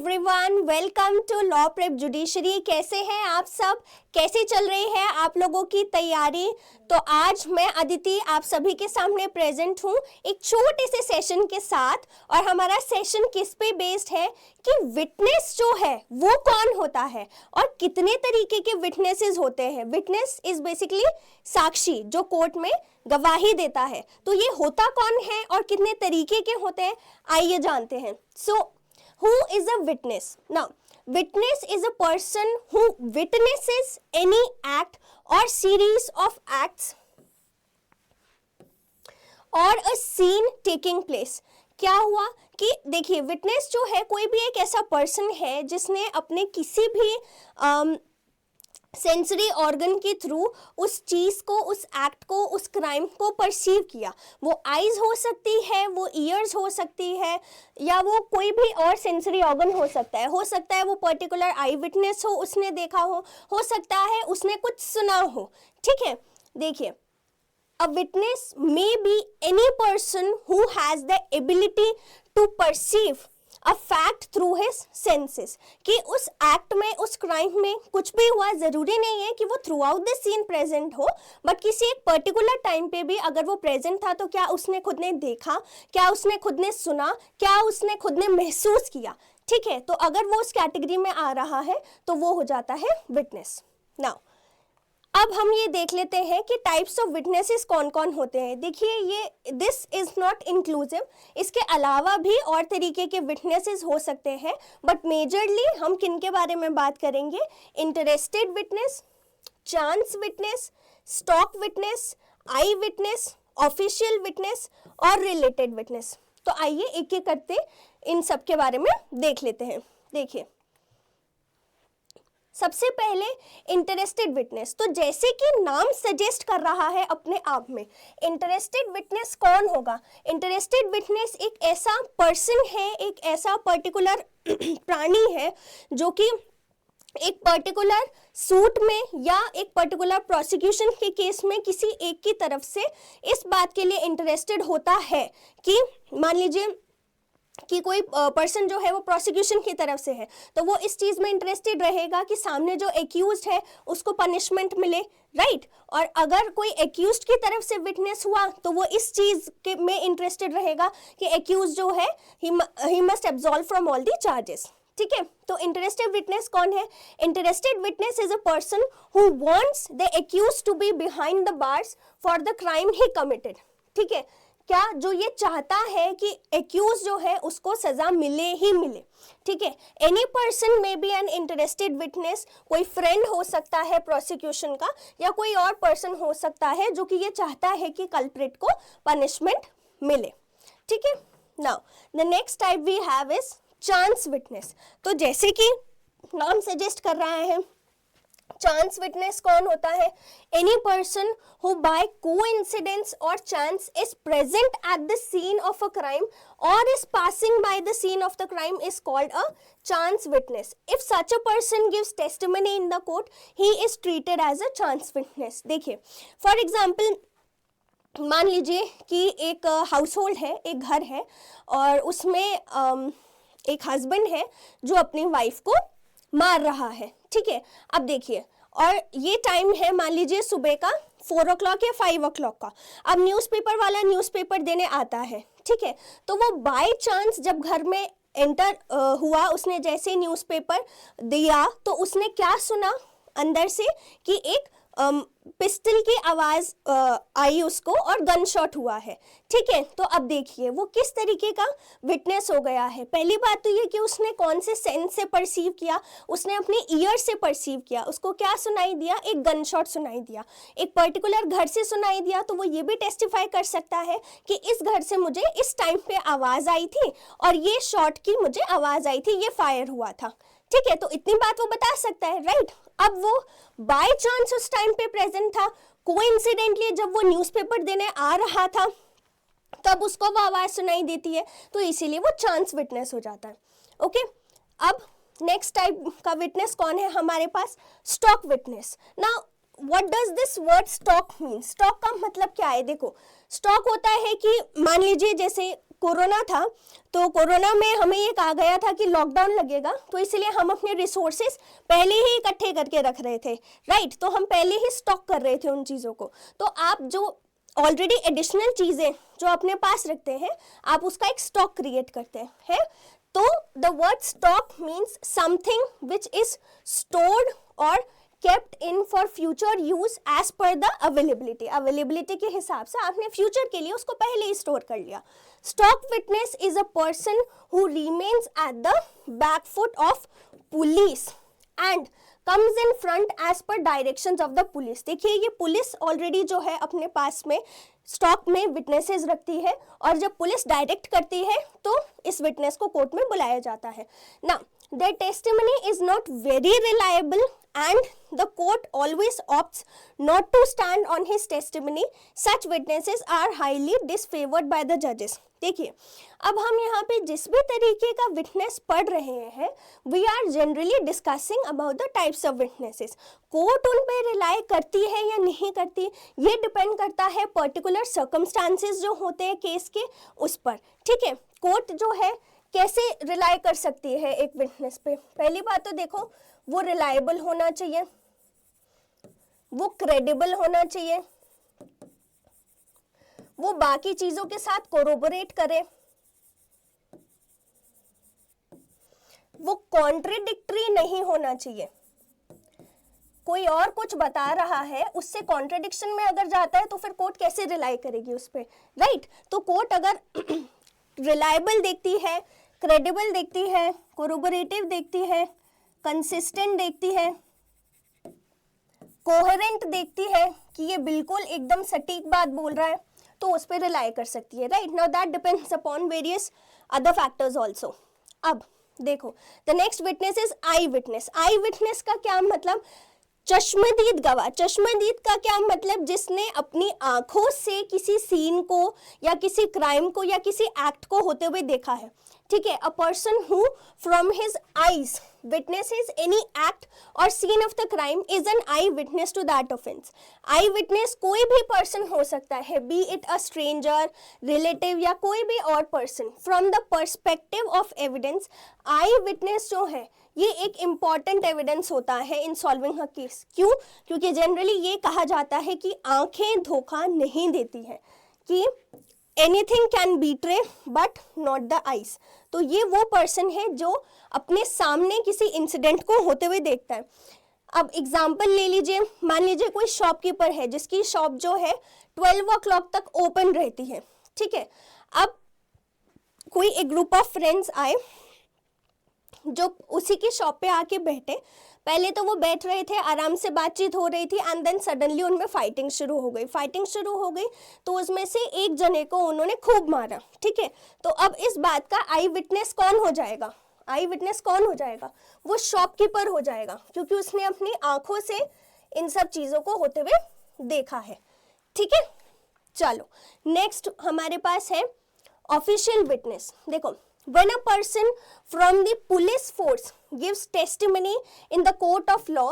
Everyone, welcome to law prep judiciary. कैसे हैं आप सब? कैसे चल रही है आप लोगों की तैयारी? तो आज मैं अदिति आप सभी के सामने प्रेजेंट हूँ एक छोटे से सेशन के साथ। और हमारा सेशन किस पे बेस्ड है कि विटनेस जो है वो कौन होता है और कितने तरीके के विटनेसेस होते हैं। विटनेस इज बेसिकली साक्षी जो कोर्ट में गवाही देता है। तो ये होता कौन है और कितने तरीके के होते हैं, आइए जानते हैं। सो who is a witness? Now, witness is a person who witnesses any act or series of acts or a scene taking place. क्या हुआ कि देखिए, विटनेस जो है कोई भी एक ऐसा पर्सन है जिसने अपने किसी भी सेंसरी ऑर्गन के थ्रू उस चीज को, उस एक्ट को, उस क्राइम को परसीव किया। वो आईज हो सकती है, वो ईयर्स हो सकती है, या वो कोई भी और सेंसरी ऑर्गन हो सकता है। हो सकता है वो पर्टिकुलर आई विटनेस हो, उसने देखा हो सकता है उसने कुछ सुना हो। ठीक है, देखिए, a witness may be any person who has the ability to perceive a fact through his senses. कि उस एक्ट में, उस क्राइम में कुछ भी हुआ, जरूरी नहीं है कि वो throughout the scene present हो, बट किसी एक पर्टिकुलर टाइम पे भी अगर वो प्रेजेंट था तो क्या उसने खुद ने देखा, क्या उसने खुद ने सुना, क्या उसने खुद ने महसूस किया। ठीक है, तो अगर वो उस कैटेगरी में आ रहा है तो वो हो जाता है विटनेस। नाउ अब हम ये देख लेते हैं कि टाइप्स ऑफ विटनेसेस कौन कौन होते हैं। देखिए, ये दिस इज नॉट इंक्लूसिव, इसके अलावा भी और तरीके के विटनेसेस हो सकते हैं, बट मेजरली हम किन के बारे में बात करेंगे? Interested witness, chance witness, stock witness, eye witness, official witness और रिलेटेड विटनेस। तो आइए एक एक करते इन सब के बारे में देख लेते हैं। देखिए, सबसे पहले इंटरेस्टेड विटनेस। तो जैसे कि नाम सजेस्ट कर रहा है अपने आप में, इंटरेस्टेड विटनेस कौन होगा? इंटरेस्टेड विटनेस एक ऐसा पर्सन है, एक ऐसा पर्टिकुलर प्राणी है जो कि एक पर्टिकुलर सूट में या एक पर्टिकुलर प्रोसिक्यूशन के केस में किसी एक की तरफ से इस बात के लिए इंटरेस्टेड होता है कि मान लीजिए कि कोई पर्सन जो है वो प्रोसिक्यूशन की तरफ से है, तो वो इस चीज में इंटरेस्टेड रहेगा कि सामने जो एक्यूज्ड है उसको पनिशमेंट मिले, राइट। और अगर कोई एक्यूज्ड की तरफ से विटनेस हुआ तो वो इस चीज के में इंटरेस्टेड रहेगा कि एक्यूज्ड जो है he must absolve from all the charges. ठीक है, तो इंटरेस्टेड विटनेस कौन है? Interested witness is a person who wants the accused to be behind the bars for the crime he committed. ठीक है, क्या जो ये चाहता है कि एक्यूज जो है उसको सजा मिले ही मिले। ठीक है, any person may be an interested witness. कोई फ्रेंड हो सकता है प्रोसिक्यूशन का, या कोई और पर्सन हो सकता है जो कि ये चाहता है कि कल्प्रिट को पनिशमेंट मिले। ठीक है, now the next type we have is chance witness. तो जैसे कि नाम सजेस्ट कर रहा है, चांस विटनेस कौन होता है? Any person who by coincidence or chance is present at the scene of a crime or is passing by the scene of the crime is called a chance witness. If such a person gives testimony in the court, he is treated as a chance witness. देखिए, for example, मान लीजिए कि एक house hold है, एक घर है, और उसमें एक हस्बैंड है जो अपनी वाइफ को मार रहा है। ठीक है, अब देखिए, और ये टाइम है मान लीजिए सुबह का 4 o'clock या 5 o'clock का। अब न्यूज़पेपर वाला न्यूज़पेपर देने आता है। ठीक है, तो वो बाय चांस जब घर में एंटर हुआ, उसने जैसे न्यूज़पेपर दिया तो उसने क्या सुना अंदर से कि एक पिस्टल की आवाज आई उसको और गन शॉट हुआ है। ठीक है, तो अब देखिए वो किस तरीके का विटनेस हो गया है। पहली बात तो ये कि उसने कौन से सेंस से परसीव किया? उसने अपने ईयर से परसीव किया। उसको क्या सुनाई दिया? एक गन शॉट सुनाई दिया, एक पर्टिकुलर घर से सुनाई दिया। तो वो ये भी टेस्टिफाई कर सकता है कि इस घर से मुझे इस टाइम पे आवाज आई थी और ये शॉट की मुझे आवाज आई थी, ये फायर हुआ था। ठीक है, तो इतनी बात वो बता सकता है, राइट। अब वो बाय चांस उस टाइम पे प्रेजेंट था, कोइंसिडेंटली जब वो न्यूज़पेपर देने आ रहा था तब उसको वो आवाज सुनाई देती है, तो इसीलिए वो चांस विटनेस हो जाता है। ओके, अब नेक्स्ट टाइप का विटनेस कौन है हमारे पास? Stock witness. Now what does this word stock mean? Stock का मतलब क्या है? देखो, स्टॉक होता है कि मान लीजिए जैसे कोरोना था, तो कोरोना में हमें ये कहा गया था कि लॉकडाउन लगेगा, तो इसलिए हम अपने रिसोर्सेज पहले ही इकट्ठे करके रख रहे थे, राइट। तो हम पहले ही स्टॉक कर रहे थे उन चीज़ों को। तो आप जो ऑलरेडी एडिशनल चीज़ें जो अपने पास रखते हैं, आप उसका एक स्टॉक क्रिएट करते हैं। तो the word stock means something which is stored और kept in for future use as per the availability के हिसाब से आपने फ्यूचर के लिए उसको पहले ही स्टोर कर लिया। Stock witness is a person who remains at the back foot of police and comes in front as per directions of the police. देखिए, ये पुलिस ऑलरेडी जो है अपने पास में स्टॉक में विटनेसेस रखती है, और जब पुलिस डायरेक्ट करती है तो इस विटनेस को कोर्ट में बुलाया जाता है ना। Their testimony is not very reliable and the court always opts not to stand on his testimony. Such witnesses are highly disfavored by the judges. देखिए, अब हम यहाँ पे जिस भी तरीके का विटनेस पढ़ रहे हैं, we are generally discussing about the types of witnesses. Court उन पे रिलाई करती है या नहीं करती, ये डिपेंड करता है पर्टिकुलर सर्कमस्टांसेस जो होते हैं केस के, उस पर, ठीक है। कोर्ट जो है कैसे रिलाई कर सकती है एक विटनेस पे? पहली बात तो देखो, वो रिलायबल होना चाहिए, वो क्रेडिबल होना चाहिए, वो बाकी चीजों के साथ कोरोबोरेट करे, वो कॉन्ट्रडिक्टरी नहीं होना चाहिए। कोई और कुछ बता रहा है, उससे कॉन्ट्रडिक्शन में अगर जाता है तो फिर कोर्ट कैसे रिलाई करेगी उस पर, राइट। तो कोर्ट अगर रिलायबल देखती है, क्रेडिबल देखती है, कोरोबोरेटिव देखती है, कंसिस्टेंट देखती है, कोहेरेंट देखती है कि ये बिल्कुल एकदम सटीक बात बोल रहा है, तो उस पर रिलाई कर सकती है, right. Now that depends upon various other factors also. अब देखो, the next witness is I witness. Eye witness का क्या मतलब? चश्मदीद गवाह। चश्मदीद का क्या मतलब? जिसने अपनी आंखों से किसी सीन को या किसी क्राइम को या किसी एक्ट को होते हुए देखा है, ठीक है। अ person who from his eyes witnesses any act or scene of the crime is an eye witness to that offense. I witness कोई भी पर्सन हो सकता है, B it a stranger, relative या कोई भी और person. From the perspective of evidence, I witness जो है ये एक इम्पॉर्टेंट एविडेंस होता है इन सॉल्विंग अ केस। क्यों? क्योंकि जनरली ये कहा जाता है कि आंखें धोखा नहीं देती हैं, कि anything can betray but not the eyes. तो ये वो पर्सन है जो अपने सामने किसी इंसिडेंट को होते हुए देखता है। अब एग्जाम्पल ले लीजिए, मान लीजिए कोई शॉपकीपर है जिसकी शॉप जो है 12 o'clock तक ओपन रहती है, ठीक है। अब कोई एक ग्रुप ऑफ फ्रेंड्स आए जो उसी की शॉप पे आके बैठे। पहले तो वो बैठ रहे थे, आराम से बातचीत हो रही थी, एंड देन सडनली उनमें फाइटिंग शुरू हो गई। तो उसमें से एक जने को उन्होंने खूब मारा, ठीक है। तो अब इस बात का आई विटनेस कौन हो जाएगा? आई विटनेस कौन हो जाएगा? वो शॉपकीपर हो जाएगा, क्योंकि उसने अपनी आंखों से इन सब चीजों को होते हुए देखा है, ठीक है। चलो नेक्स्ट हमारे पास है ऑफिशियल विटनेस। देखो, when a person from the police force gives testimony in the court of law,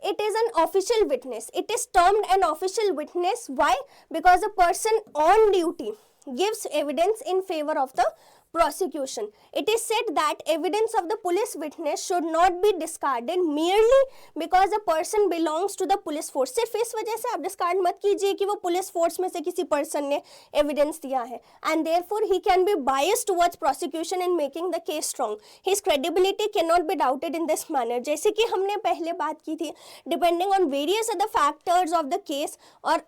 it is an official witness. It is termed an official witness. Why? Because a person on duty gives evidence in favor of the prosecution. It is said that evidence of the police witness should not be discarded merely because a person belongs to the police force. सिर्फ इस वजह से आप discard मत कीजिए कि वो police force में से किसी पर्सन ने एविडेंस दिया है, and therefore he can be biased towards prosecution in making the case strong. His credibility cannot be doubted in this manner. जैसे कि हमने पहले बात की थी, depending on various other factors of the case और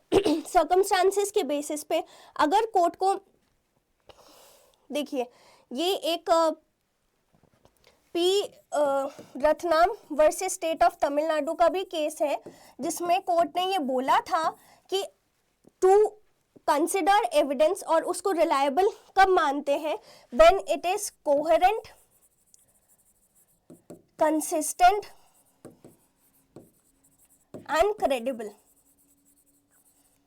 circumstances के बेसिस पे अगर कोर्ट को, देखिए ये एक P Ratnam versus state of Tamil Nadu का भी केस है, जिसमें कोर्ट ने ये बोला था कि टू कंसिडर एविडेंस और उसको रिलायबल कब मानते हैं? When it is coherent, consistent and credible.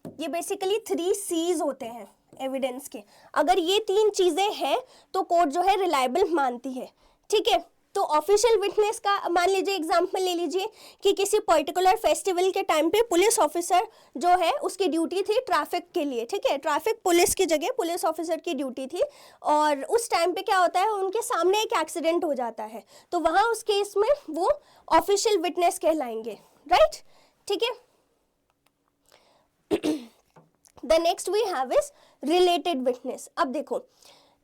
ये बेसिकली 3 C's होते हैं एविडेंस के। अगर ये 3 चीजें हैं तो कोर्ट जो है रिलायबल मानती है, ठीक है। तो ऑफिशियल विटनेस का मान लीजिए एग्जांपल ले लीजिए कि किसी पर्टिकुलर फेस्टिवल के टाइम पे पुलिस ऑफिसर जो है उसकी ड्यूटी थी ट्रैफिक के लिए, ठीक है, ट्रैफिक पुलिस की जगह पुलिस ऑफिसर की ड्यूटी थी, और उस टाइम पे क्या होता है उनके सामने एक एक्सीडेंट हो जाता है, तो वहाँ उस केस में वो ऑफिशियल विटनेस कहलाएंगे, राइट, ठीक है। The next we have is related witness। अब देखो,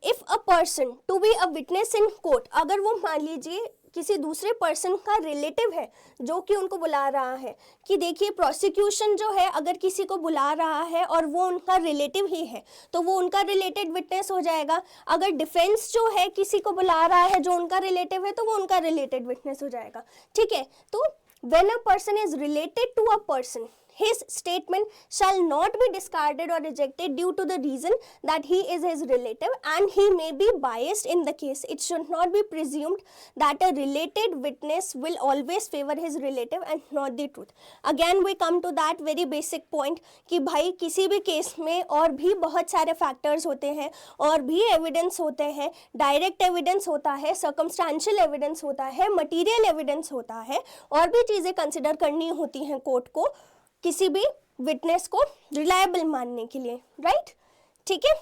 if a person to be a witness in court, अगर वो मान लीजिए किसी दूसरे पर्सन का रिलेटिव है जो कि उनको बुला रहा है, कि देखिए प्रोसिक्यूशन जो है अगर किसी को बुला रहा है और वो उनका रिलेटिव ही है तो वो उनका रिलेटेड विटनेस हो जाएगा। अगर डिफेंस जो है किसी को बुला रहा है जो उनका रिलेटिव है तो वो उनका रिलेटेड विटनेस हो जाएगा, ठीक है। तो when a person is related to a person, his statement shall not be discarded or rejected due to the reason that he is his relative and he may be biased in the case. It should not be presumed that a related witness will always favor his relative and not the truth. Again we come to that very basic point कि भाई किसी भी case में और भी बहुत सारे factors होते हैं और भी एविडेंस होते हैं, डायरेक्ट एविडेंस होता है, सर्कमस्टेंशियल एविडेंस होता है, मटीरियल एविडेंस होता है, और भी चीज़ें कंसिडर करनी होती हैं कोर्ट को किसी भी विटनेस को रिलायबल मानने के लिए, राइट, ठीक है।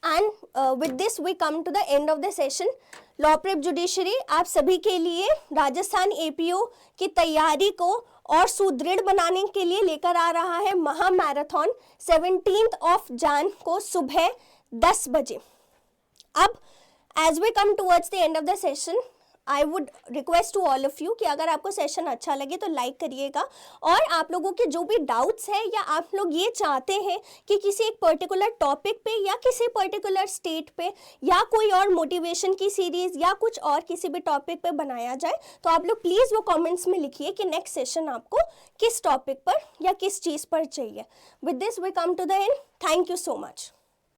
And with this we come to the end of the session. Law prep judiciary आप सभी के लिए राजस्थान एपीओ की तैयारी को और सुदृढ़ बनाने के लिए लेकर आ रहा है महा मैराथन 17 जन को सुबह 10 बजे। अब as we come towards the end of the session, I would request to all of you कि अगर आपको सेशन अच्छा लगे तो लाइक करिएगा, और आप लोगों के जो भी डाउट्स हैं या आप लोग ये चाहते हैं कि किसी एक पर्टिकुलर टॉपिक पे या किसी पर्टिकुलर स्टेट पे या कोई और मोटिवेशन की सीरीज या कुछ और किसी भी टॉपिक पे बनाया जाए, तो आप लोग प्लीज़ वो कमेंट्स में लिखिए कि नेक्स्ट सेशन आपको किस टॉपिक पर या किस चीज़ पर चाहिए। With this we come to the end. Thank you so much.